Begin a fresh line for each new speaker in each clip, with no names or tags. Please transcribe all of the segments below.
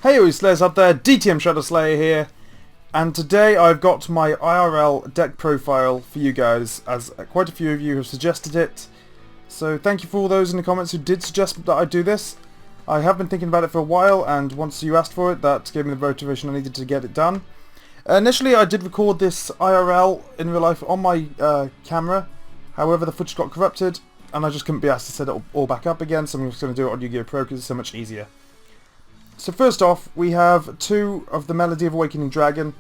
Hey all you Slayers out there, DTM Shadow Slayer here, and today I've got my IRL deck profile for you guys, as quite a few of you have suggested it. So thank you for all those in the comments who did suggest that I do this. I have been thinking about it for a while, and once you asked for it, that gave me the motivation I needed to get it done. Initially I did record this IRL in real life on my camera, however the footage got corrupted, and I just couldn't be asked to set it all back up again, so I'm just going to do it on Yu-Gi-Oh! Pro because it's so much easier. So first off, we have 2 of the Melody of Awakening Dragon.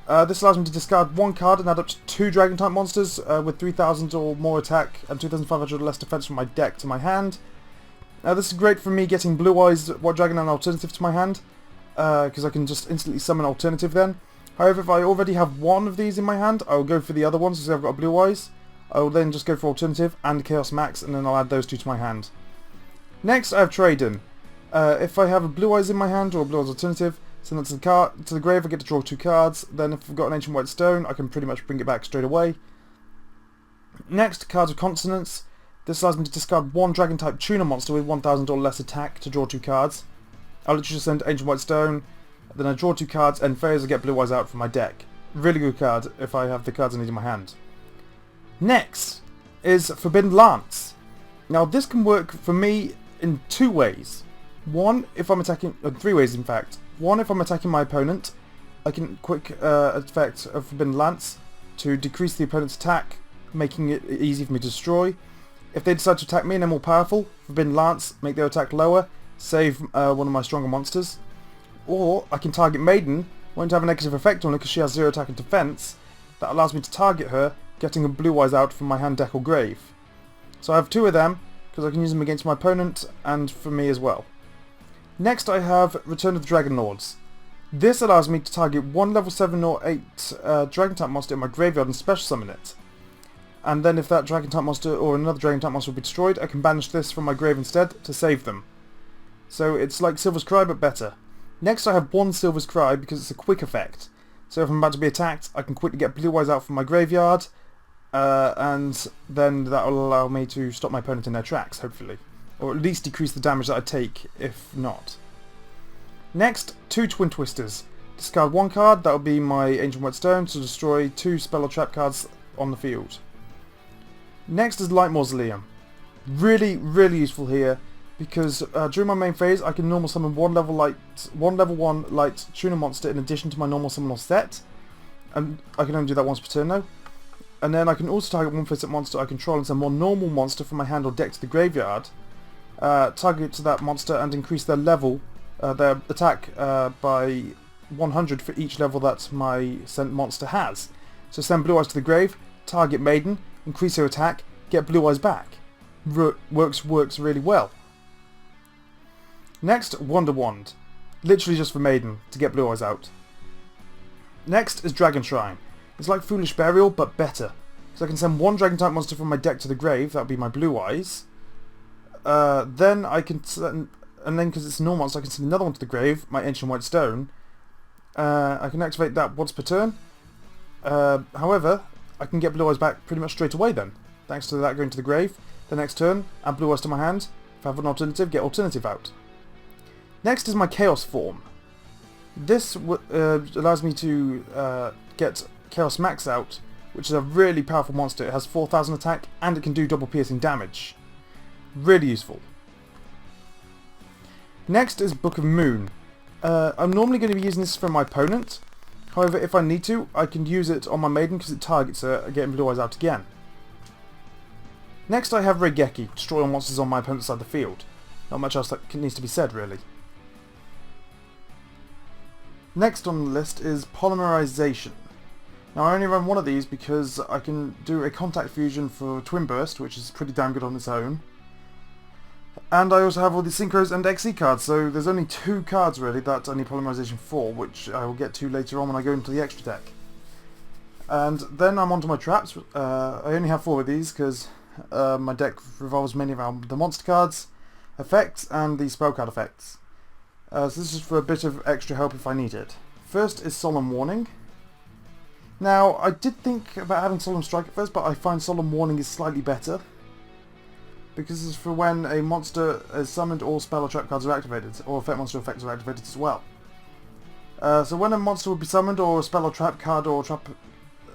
This allows me to discard 1 card and add up to 2 Dragon-type monsters with 3,000 or more attack and 2,500 or less defense from my deck to my hand. This is great for me getting Blue Eyes White Dragon and Alternative to my hand, because I can just instantly summon Alternative then. However, if I already have 1 of these in my hand, I'll go for the other ones because I've got Blue Eyes. I will then just go for Alternative and Chaos Max, and then I'll add those 2 to my hand. Next, I have Trade-In. If I have a Blue Eyes in my hand or a Blue Eyes Alternative, send that to the grave, I get to draw 2 cards. Then if I've got an Ancient White Stone, I can pretty much bring it back straight away. Next, Cards of Consonance. This allows me to discard 1 Dragon-type Tuner monster with 1,000 or less attack to draw 2 cards. I'll literally just send Ancient White Stone, then I draw 2 cards, and phase I get Blue Eyes out from my deck. Really good card if I have the cards I need in my hand. Next is Forbidden Lance. Now this can work for me in 2 ways. 1, if I'm attacking, 3 ways in fact. 1, if I'm attacking my opponent, I can quick effect of Forbidden Lance to decrease the opponent's attack, making it easy for me to destroy. If they decide to attack me and they're more powerful, Forbidden Lance, make their attack lower, save one of my stronger monsters. Or I can target Maiden, won't have a negative effect on her because she has 0 attack and defense. That allows me to target her, getting a Blue Eyes out from my hand, deck or grave. So I have 2 of them, because I can use them against my opponent and for me as well. Next I have Return of the Dragon Lords. This allows me to target 1 level 7 or 8 Dragon-type monster in my graveyard and special summon it. And then if that Dragon-type monster or another Dragon-type monster will be destroyed, I can banish this from my grave instead to save them. So it's like Silver's Cry but better. Next I have 1 Silver's Cry because it's a quick effect. So if I'm about to be attacked, I can quickly get Blue Eyes out from my graveyard, and then that will allow me to stop my opponent in their tracks, hopefully. Or at least decrease the damage that I take, if not. Next, 2 Twin Twisters. Discard 1 card, that will be my Ancient White Stone, to destroy 2 spell or trap cards on the field. Next is Light Mausoleum. Really, really useful here, because during my main phase I can normal summon 1 level 1 light tuner monster in addition to my normal summon or set. And I can only do that once per turn though. And then I can also target 1 face-up monster I control and send 1 normal monster from my hand or deck to the graveyard. Target to that monster and increase their level, their attack by 100 for each level that my sent monster has. So send Blue Eyes to the grave, target Maiden, increase her attack, get Blue Eyes back. Works really well. Next, Wonder Wand. Literally just for Maiden, to get Blue Eyes out. Next is Dragon Shrine. It's like Foolish Burial, but better. So I can send 1 Dragon-type monster from my deck to the grave, that would be my Blue Eyes. Then I can send, and then because it's a normal monster, I can send another one to the grave, my Ancient White Stone. I can activate that once per turn. However, I can get Blue Eyes back pretty much straight away then, thanks to that going to the grave. The next turn, add Blue Eyes to my hand. If I have an alternative, get Alternative out. Next is my Chaos form. This allows me to get Chaos Max out, which is a really powerful monster. It has 4,000 attack and it can do double piercing damage. Really useful. Next is Book of Moon. I'm normally going to be using this for my opponent. However, if I need to, I can use it on my Maiden because it targets her, getting Blue Eyes out again. Next I have Raigeki, destroy all monsters on my opponent's side of the field. Not much else that needs to be said really. Next on the list is Polymerization. Now I only run 1 of these because I can do a Contact Fusion for Twin Burst, which is pretty damn good on its own. And I also have all the Synchros and XE cards, so there's only 2 cards really that I need Polymerization for, which I will get to later on when I go into the extra deck. And then I'm onto my traps. I only have 4 of these because my deck revolves mainly around the monster cards, effects, and the spell card effects. So this is for a bit of extra help if I need it. First is Solemn Warning. Now, I did think about having Solemn Strike at first, but I find Solemn Warning is slightly better. because it's for when a monster is summoned, all spell or trap cards are activated, or effect monster effects are activated as well. So when a monster would be summoned, or a spell or trap card or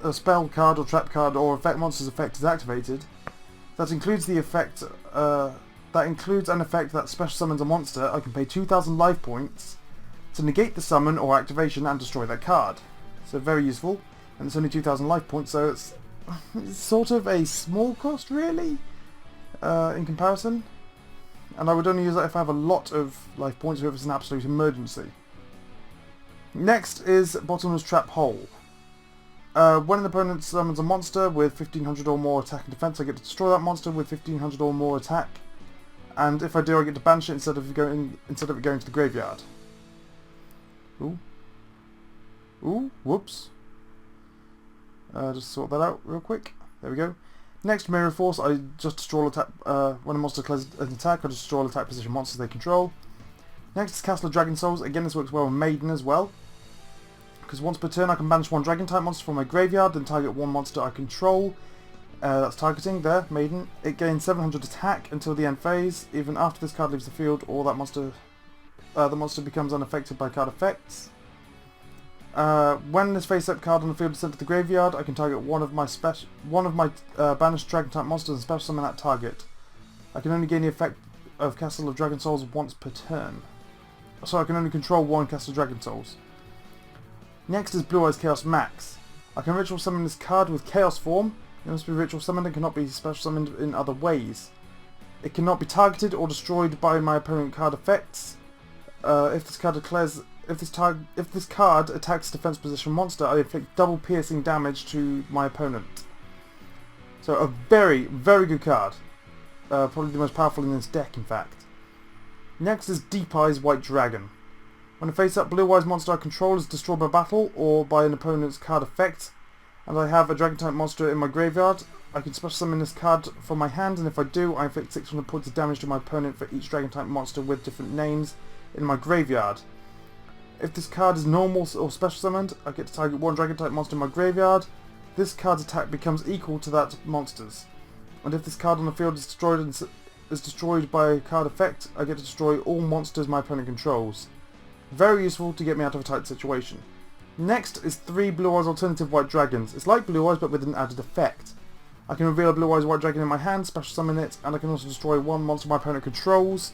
a spell card or trap card or effect monster's effect is activated, that includes the effect. That includes an effect that special summons a monster. I can pay 2,000 life points to negate the summon or activation and destroy that card. So very useful, and it's only 2,000 life points, so it's sort of a small cost, really, in comparison. And I would only use that if I have a lot of life points or if it's an absolute emergency. Next is Bottomless Trap Hole. When an opponent summons a monster with 1500 or more attack and defense, I get to destroy that monster with 1500 or more attack. And if I do, I get to banish it instead of it going to the graveyard. Ooh. Ooh, whoops. Just sort that out real quick. There we go. Next, Mirror Force. I just destroy all attack. When a monster declares an attack, I just destroy all attack position monsters they control. Next is Castle of Dragon Souls. Again, this works well with Maiden as well, because once per turn I can banish one Dragon type monster from my graveyard, then target one monster I control. That's targeting there, Maiden. It gains 700 attack until the end phase. Even after this card leaves the field, or that monster, the monster becomes unaffected by card effects. When this face-up card on the field is sent to the graveyard, I can target one of my banished Dragon type monsters and special summon that target. I can only gain the effect of Castle of Dragon Souls once per turn, so I can only control one Castle of Dragon Souls. Next is Blue Eyes Chaos Max. I can ritual summon this card with Chaos form. It must be ritual summoned and cannot be special summoned in other ways. It cannot be targeted or destroyed by my opponent card effects. If this card attacks defense position monster, I inflict double piercing damage to my opponent. So a very, very good card. Probably the most powerful in this deck, in fact. Next is Deep Eyes White Dragon. When a face-up Blue Eyes monster I control is destroyed by battle or by an opponent's card effect, and I have a Dragon type monster in my graveyard, I can special summon this card from my hand, and if I do, I inflict 600 points of damage to my opponent for each Dragon type monster with different names in my graveyard. If this card is normal or special summoned, I get to target one Dragon type monster in my graveyard. This card's attack becomes equal to that monster's. And if this card on the field is destroyed by a card effect, I get to destroy all monsters my opponent controls. Very useful to get me out of a tight situation. Next is 3 Blue Eyes Alternative White Dragons. It's like Blue Eyes but with an added effect. I can reveal a Blue Eyes White Dragon in my hand, special summon it, and I can also destroy one monster my opponent controls,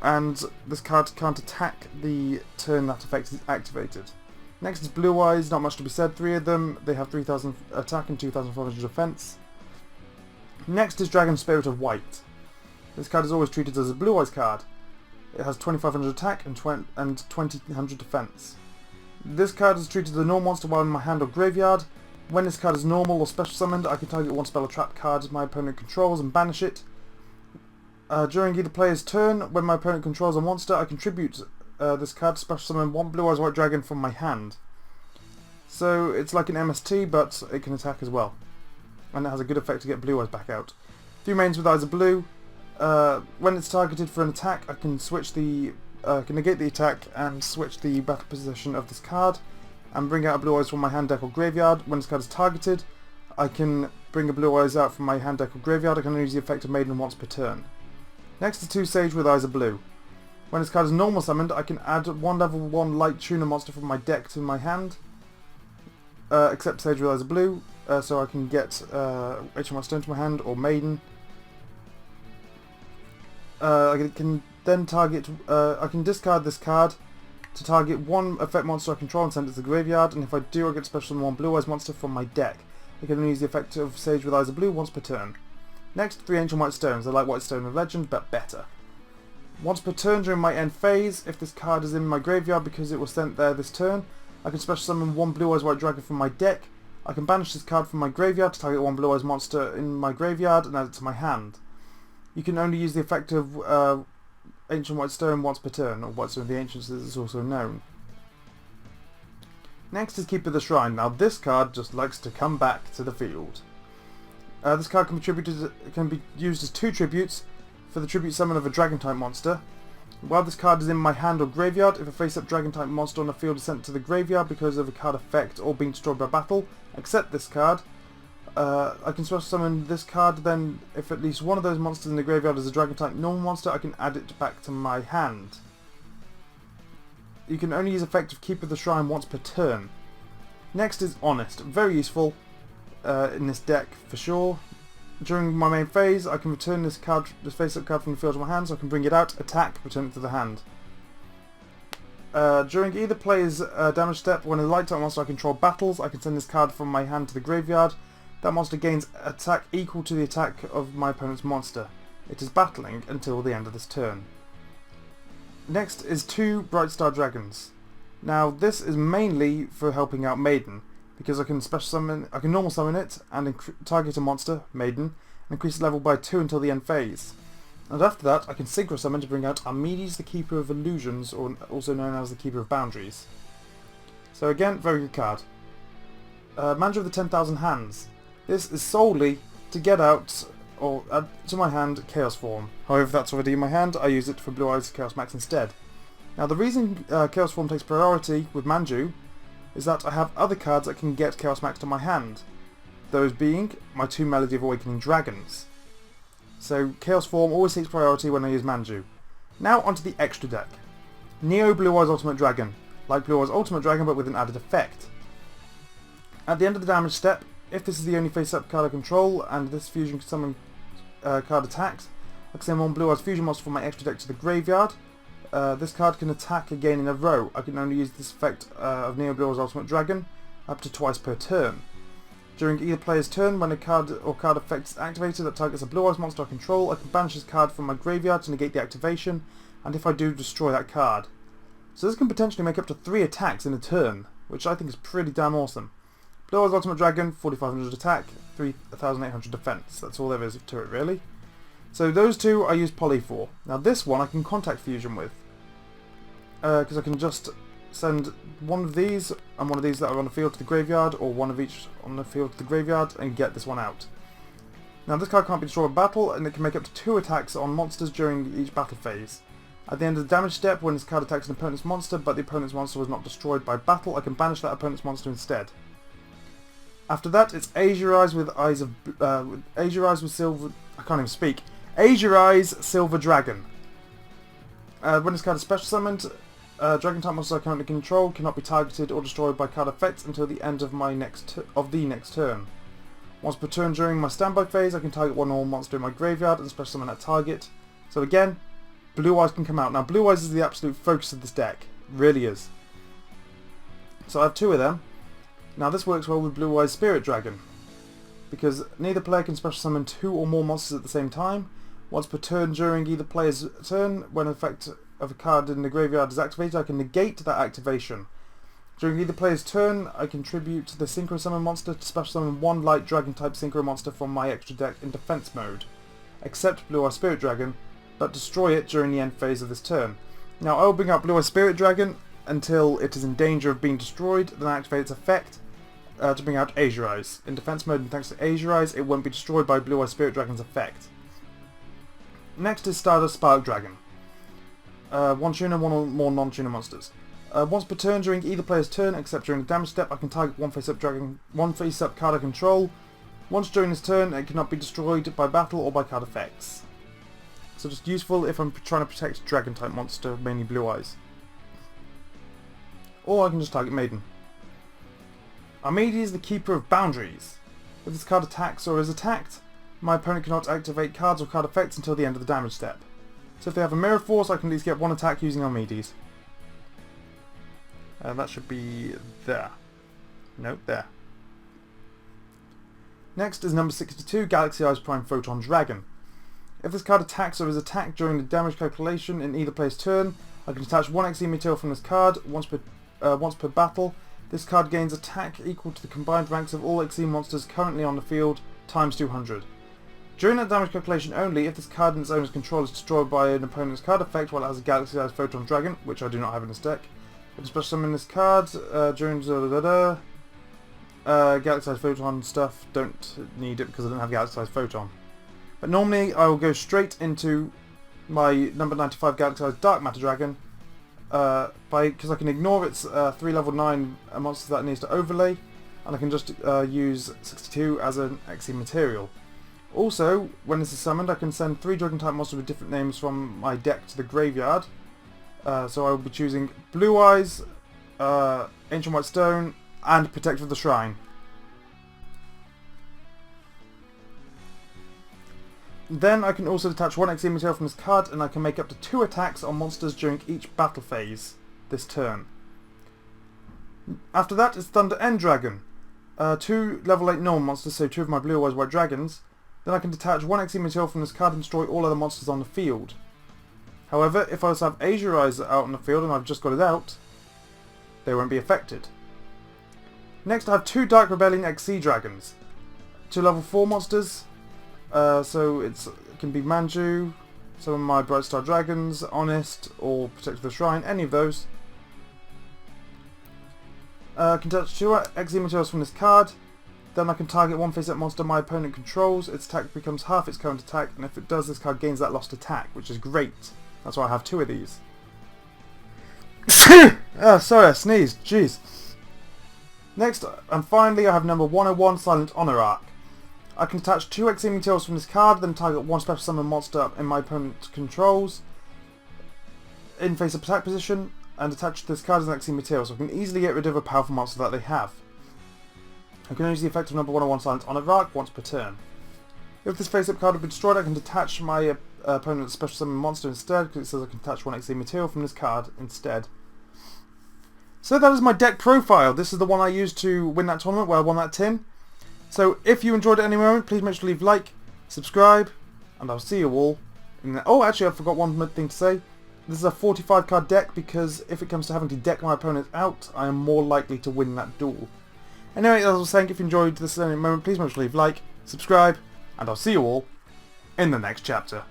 and this card can't attack the turn that effect is activated. Next is Blue Eyes, not much to be said, 3 of them. They have 3000 attack and 2400 defense. Next is Dragon Spirit of White. This card is always treated as a Blue Eyes card. It has 2500 attack and 2000 defense. This card is treated as a normal monster while in my hand or graveyard. When this card is normal or special summoned, I can target one spell or trap card my opponent controls and banish it. During either player's turn, when my opponent controls a monster, I contribute this card to special summon one Blue Eyes White Dragon from my hand. So it's like an MST, but it can attack as well. And it has a good effect to get Blue Eyes back out. Few mains with Eyes of Blue. When it's targeted for an attack, I can can negate the attack and switch the battle position of this card and bring out a Blue Eyes from my hand, deck or graveyard. When this card is targeted, I can bring a Blue Eyes out from my hand, deck or graveyard. I can only use the effect of Maiden once per turn. Next is 2 Sage with Eyes of Blue. When this card is normal summoned, I can add one level 1 Light Tuner monster from my deck to my hand, except Sage with Eyes of Blue, so I can get HMR Stone to my hand or Maiden. I can then target. I can discard this card to target one effect monster I control and send it to the graveyard, and if I do, I get special summon one Blue Eyes monster from my deck. I can only use the effect of Sage with Eyes of Blue once per turn. Next, 3 Ancient White Stones. I like White Stone of Legend, but better. Once per turn during my end phase, if this card is in my graveyard because it was sent there this turn, I can special summon one Blue Eyes White Dragon from my deck. I can banish this card from my graveyard to target one Blue Eyes monster in my graveyard and add it to my hand. You can only use the effect of Ancient White Stone once per turn, or White Stone of the Ancients as it's also known. Next is Keeper of the Shrine. Now this card just likes to come back to the field. This card can be used as 2 tributes for the tribute summon of a Dragon type monster. While this card is in my hand or graveyard, if a face-up Dragon type monster on the field is sent to the graveyard because of a card effect or being destroyed by battle, except this card, I can special summon this card. Then if at least one of those monsters in the graveyard is a Dragon type normal monster, I can add it back to my hand. you can only use effect of Keeper of the Shrine once per turn. Next is Honest, very useful in this deck for sure. During my main phase, I can return this face-up card from the field to my hand, so I can bring it out, attack, return it to the hand. During either player's damage step, when a light type monster I control battles, I can send this card from my hand to the graveyard. That monster gains attack equal to the attack of my opponent's monster. It is battling until the end of this turn. Next is 2 Bright Star Dragons. Now this is mainly for helping out Maiden, because I can normal summon it and target a monster, Maiden, and increase its level by 2 until the end phase. And after that, I can Synchro Summon to bring out Armides, the Keeper of Illusions, or also known as the Keeper of Boundaries. So again, very good card. Manager of the 10,000 Hands. This is solely to get out, or add to my hand, Chaos Form. However, if that's already in my hand, I use it for Blue Eyes Chaos Max instead. Now the reason Chaos Form takes priority with Manju is that I have other cards that can get Chaos Max to my hand. Those being my 2 Melody of Awakening Dragons. So Chaos Form always takes priority when I use Manju. Now onto the extra deck. Neo Blue Eyes Ultimate Dragon. Like Blue Eyes Ultimate Dragon but with an added effect. At the end of the damage step, if this is the only face-up card I control and this fusion summon card attacks, I can send one Blue Eyes Fusion monster from my extra deck to the graveyard. This card can attack again in a row. I can only use this effect of Neo Blue Eyes Ultimate Dragon up to twice per turn. During either player's turn, when a card or card effect is activated that targets a Blue Eyes monster I control, I can banish this card from my graveyard to negate the activation, and if I do, destroy that card. So this can potentially make up to 3 attacks in a turn, which I think is pretty damn awesome. Blue Eyes Ultimate Dragon, 4500 attack, 3800 defense. That's all there is to it really. So those 2 I use Poly for. Now this one I can Contact Fusion with, because I can just send one of these and one of these that are on the field to the graveyard, or one of each on the field to the graveyard, and get this one out. Now this card can't be destroyed in battle, and it can make up to 2 attacks on monsters during each battle phase. At the end of the damage step, when this card attacks an opponent's monster but the opponent's monster was not destroyed by battle, I can banish that opponent's monster instead. After that, it's Azure Eyes with Silver... I can't even speak. Azure Eyes Silver Dragon. When this card is special summoned, Dragon type monsters I currently control cannot be targeted or destroyed by card effects until the end of the next turn. Once per turn during my standby phase, I can target one normal monster in my graveyard and special summon that target. So again, Blue Eyes can come out. Now Blue Eyes is the absolute focus of this deck. It really is. So I have 2 of them. Now this works well with Blue Eyes Spirit Dragon, because neither player can special summon 2 or more monsters at the same time. Once per turn during either player's turn, when an effect of a card in the graveyard is activated, I can negate that activation. During either player's turn, I contribute the Synchro Summon monster to special summon 1 light dragon type Synchro monster from my extra deck in defense mode, except Blue Eyes Spirit Dragon, but destroy it during the end phase of this turn. Now I will bring out Blue Eyes Spirit Dragon until it is in danger of being destroyed, then I activate its effect to bring out Azure Eyes. In defense mode, and thanks to Azure Eyes, it won't be destroyed by Blue Eyes Spirit Dragon's effect. Next is Stardust Spark Dragon. 1 tuner, 1 or more non-tuner monsters. Once per turn during either player's turn, except during the damage step, I can target one face-up card I control. Once during this turn, it cannot be destroyed by battle or by card effects. So just useful if I'm trying to protect Dragon type monster, mainly Blue Eyes. Or I can just target Maiden. Armides is the Keeper of Boundaries. If this card attacks or is attacked, my opponent cannot activate cards or card effects until the end of the damage step. So if they have a Mirror Force, I can at least get 1 attack using Armides. That should be there. Nope, there. Next is number 62, Galaxy Eyes Prime Photon Dragon. If this card attacks or is attacked during the damage calculation in either player's turn, I can attach 1 XE material from this card once per battle. This card gains attack equal to the combined ranks of all XE monsters currently on the field, times 200. During that damage calculation only, if this card in its owner's control is destroyed by an opponent's card effect while it has a Galaxy Eyes Photon Dragon, which I do not have in this deck, I can special summon this card during Galaxy Eyes Photon stuff. Don't need it because I don't have Galaxy Eyes Photon. But normally I will go straight into my number 95 Galaxy Eyes Dark Matter Dragon, because I can ignore its 3 level 9 monsters that it needs to overlay, and I can just use 62 as an XE material. Also, when this is summoned, I can send 3 Dragon type monsters with different names from my deck to the graveyard. So I will be choosing Blue Eyes, Ancient White Stone, and Protector of the Shrine. Then I can also detach 1 XP material from this card, and I can make up to 2 attacks on monsters during each battle phase this turn. After that is Thunder End Dragon. 2 level 8 normal monsters, so 2 of my Blue Eyes White Dragons. Then I can detach 1 XP material from this card and destroy all other monsters on the field. However, if I also have Azure Eyes out on the field and I've just got it out, they won't be affected. Next I have 2 Dark Rebellion XC Dragons. 2 level 4 monsters. So it can be Manju, some of my Bright Star Dragons, Honest, or Protector of the Shrine, any of those. I can touch 2 XE materials from this card, then I can target 1 face-up monster my opponent controls, its attack becomes half its current attack, and if it does, this card gains that lost attack, which is great. That's why I have 2 of these. Oh, sorry, I sneezed, jeez. Next, and finally, I have number 101, Silent Honor Arc. I can attach 2 XE materials from this card, then target 1 special summon monster in my opponent's controls in face-up attack position, and attach this card as an XE material, so I can easily get rid of a powerful monster that they have. I can only use the effect of number 101 Silent Honor Arc once per turn. If this face-up card would be destroyed, I can detach my opponent's special summon monster instead, because it says I can attach 1 XE material from this card instead. So that is my deck profile. This is the one I used to win that tournament where I won that tin. So if you enjoyed it at any moment, please make sure to leave a like, subscribe, and I'll see you all in the... Oh, actually I forgot one more thing to say. This is a 45 card deck because if it comes to having to deck my opponent out, I am more likely to win that duel. Anyway, as I was saying, if you enjoyed this at any moment, please make sure to leave a like, subscribe, and I'll see you all in the next chapter.